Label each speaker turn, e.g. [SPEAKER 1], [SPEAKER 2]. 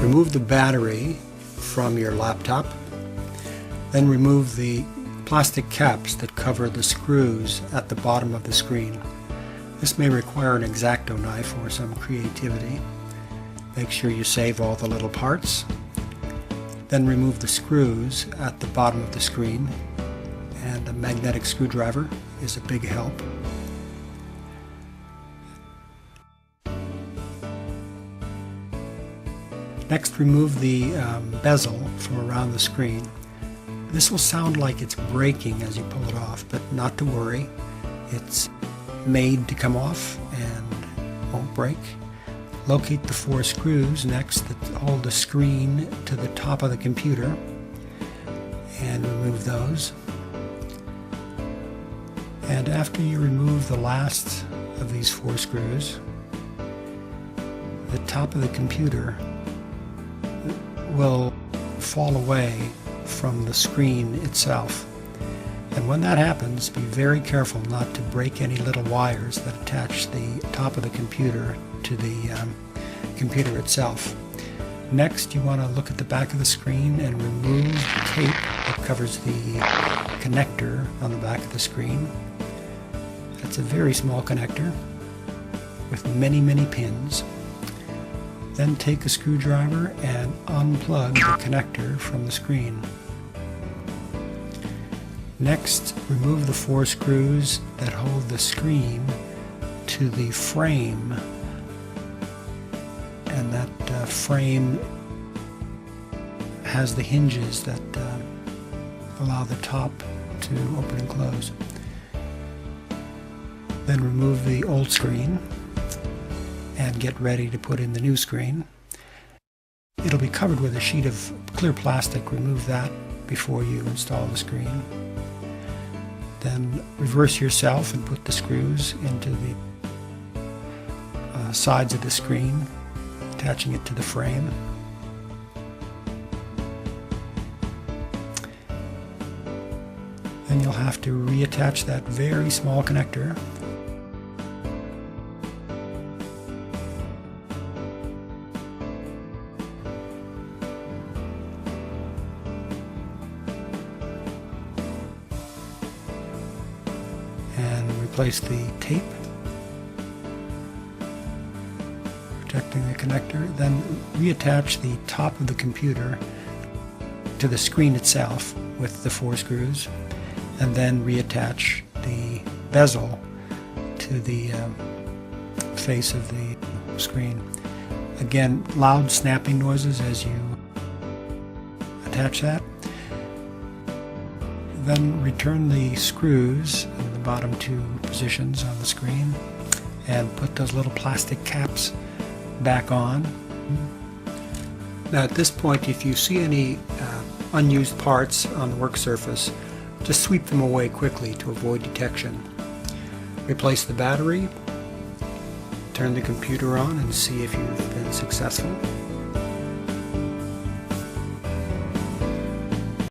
[SPEAKER 1] remove the battery from your laptop, then remove the plastic caps that cover the screws at the bottom of the screen. This may require an X-Acto knife or some creativity. Make sure you save all the little parts. Then remove the screws at the bottom of the screen, and a magnetic screwdriver is a big help. Next, remove the bezel from around the screen. This will sound like it's breaking as you pull it off, but not to worry. It's made to come off and won't break. Locate the 4 screws next that hold the screen to the top of the computer and remove those. And after you remove the last of these 4 screws, the top of the computer will fall away from the screen itself. And when that happens, be very careful not to break any little wires that attach the top of the computer to the computer itself. Next, you want to look at the back of the screen and remove the tape that covers the connector on the back of the screen. That's a very small connector with many, many pins. Then take a screwdriver and unplug the connector from the screen. Next, remove the 4 screws that hold the screen to the frame, and that frame has the hinges that allow the top to open and close. Then remove the old screen and get ready to put in the new screen. It'll be covered with a sheet of clear plastic. Remove that before you install the screen. Then reverse yourself and put the screws into the sides of the screen, attaching it to the frame. Then you'll have to reattach that very small connector. And replace the tape protecting the connector. Then reattach the top of the computer to the screen itself with the 4 screws, and then reattach the bezel to the face of the screen. Again, loud snapping noises as you attach that. Then return the screws in the bottom 2 positions on the screen and put those little plastic caps back on. Now at this point, if you see any unused parts on the work surface, just sweep them away quickly to avoid detection. Replace the battery, turn the computer on and see if you've been successful.